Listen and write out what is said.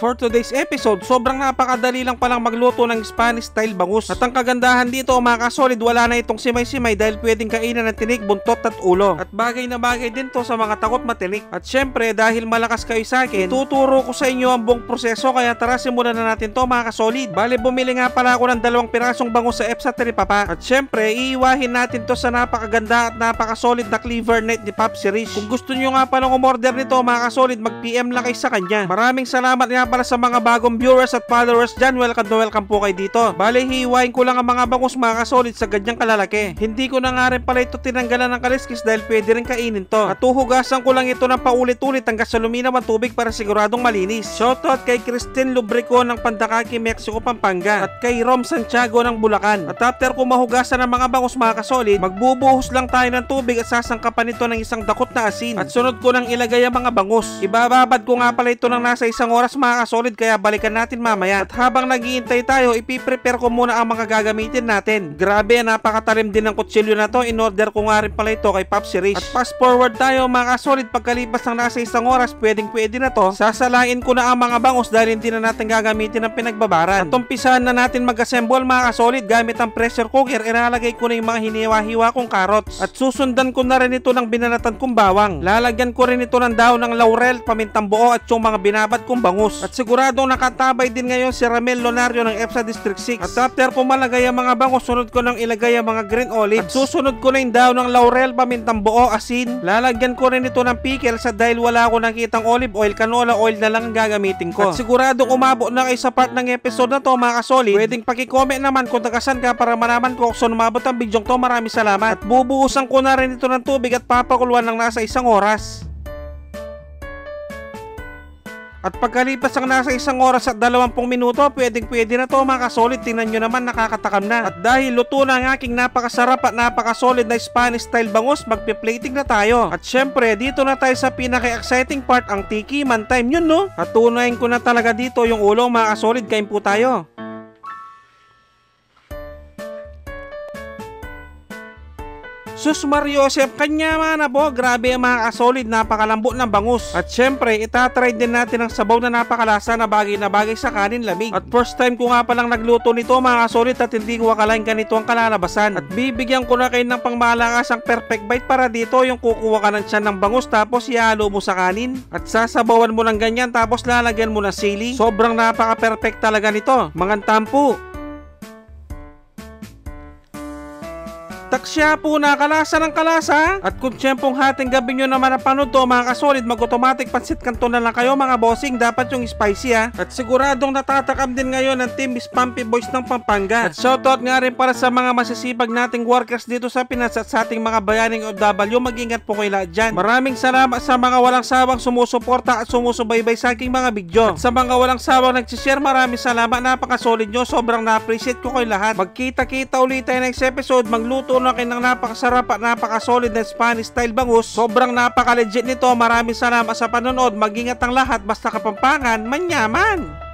for today's episode, sobrang napakadali lang palang magluto ng Spanish style bangus. At ang kagandahan dito mga kasolid, wala na itong simay-simay dahil pwedeng kainan ng tinik, buntot at ulo. At bagay na bagay din to sa mga takot matinik. At syempre dahil malakas kayo sa akin, tuturo ko sa inyo ang buong proseso, kaya tara simulan na natin to mga kasolid. Bale bumili nga pala ako ng 2 pirasong bangus sa EPSA Tripapa. At syempre iiwahin natin to sa napakaganda at napakasolid na cleaver net ni Pop Series. Kung gusto nyo nga palang umorder nito mga kasolid, mag-PM lang kayo sa kanya. Maraming salamat nga para sa mga bagong viewers at followers dyan. Welcome po kayo dito. Bale hiwain ko lang ang mga bangus mga kasolid sa ganyang kalalaki. Hindi ko na nga rin pala ito tinanggalan ng kaliskis dahil pwede rin kainin to. At uhugasan ko lang ito ng paulit-ulit hanggang sa luminaw ang tubig para siguradong malinis. Shoutout kay Christine Lubrico ng Pandakaki, Mexico, Pampanga, at kay Rom Santiago ng Bulacan. At after ko mahugasan ng mga bangus mga kasolid, magbubuhos lang tayo ng tubig at sasangkapan ito ng isang dakot na asin. At sunod ko nang ilagay ang mga bangus. Ibababad ko nga pala ito ng nasa 1 oras mga kasolid, kaya balikan natin mamaya. At habang naghihintay tayo, ipiprepare ko muna ang mga gagamitin natin. Grabe, napakatalim din ng kutsilyo na to. In-order ko nga rin pala ito kay Pop Series. At fast forward tayo mga kasolid, pagkalipas ng nasa 1 oras, pwede na to. Sasalain ko na ang mga bangus dahil hindi na natin gagamitin ang pinagbabaran. At umpisahan na natin mag-assemble mga kasolid. Gamit ang pressure cooker, ilalagay ko na yung mga hiniwa-hiwa kong carrots. At susundan ko na rin ito ng binanatan kong bawang. Lalagyan ko rin ito ng dahon ng laurel, pamintang buo at yung mga binabad kong bangus. At siguradong nakatabay din ngayon si Ramel Lonario ng EPSA District 6. At after ko malagay ang mga bangus, sunod ko nang ilagay ang mga green olives. At susunod ko na yung dahon ng laurel, pamintang buo, asin. Lalagyan ko rin ito ng pickles at dahil wala ako nakitang olive oil, canola oil na lang ang gagamitin ko. At siguradong umabot na kayo sa part ng episode na to mga kasolid. Pwedeng paki-comment naman kung tagasan ka para malaman ko kung saan umabot ang bidyong to. Maraming salamat. At bubuhusan ko na rin ito ng tubig at papakuluan ng nasa 1 oras. At pagkalipas ang nasa 1 oras at 20 minuto, pwede na to mga kasolid. Tingnan nyo naman, nakakatakam na. At dahil luto na ang aking napakasarap at napakasolid na Spanish style bangus, magpe-plating na tayo. At syempre, dito na tayo sa pinaka-exciting part, ang tikiman time. Yun no? At tunayin ko na talaga dito yung ulo mga kasolid. Kain po tayo. Sus Mariosep, kanya man na po, grabe ang mga kasolid, napakalambot ng bangus. At syempre, itatry din natin ang sabaw na napakalasa na bagay sa kanin lamig. At first time ko nga palang nagluto nito mga kasolid at hindi ko akalain ganito ang kalalabasan. At bibigyan ko na kayo ng pangmalakas ang perfect bite para dito yung kukuha ka ng tiyan ng bangus tapos ihalo mo sa kanin. At sasabawan mo ng ganyan tapos lalagyan mo ng sili. Sobrang napaka-perfect talaga nito, mga tampo. Taksya po na kalasa ng kalasa. At kung tiyempong hating gabi nyo naman napanood to mga kasolid, mag-automatic pansit kanto na lang kayo mga bossing. Dapat yung spicy ha. At siguradong natatakam din ngayon ng team Spampy Boys ng Pampanga. At shoutout nga rin para sa mga masisipag nating workers dito sa Pinas at sa ating mga bayaning OFW. Mag-ingat po kayo lahat dyan. Maraming salamat sa mga walang sawang sumusuporta at sumusubaybay sa aking mga video. At sa mga walang sawang nagsishare, maraming salamat. Napakasolid nyo. Sobrang na-appreciate ko kayo lahat. Magkita-kita ulit tayo next episode. Magluto na kayo ng napakasarap at napakasolid na Spanish style bangus. Sobrang napaka-legit nito. Maraming salamat sa panonood. Mag-ingat ang lahat. Basta Kapampangan, manyaman!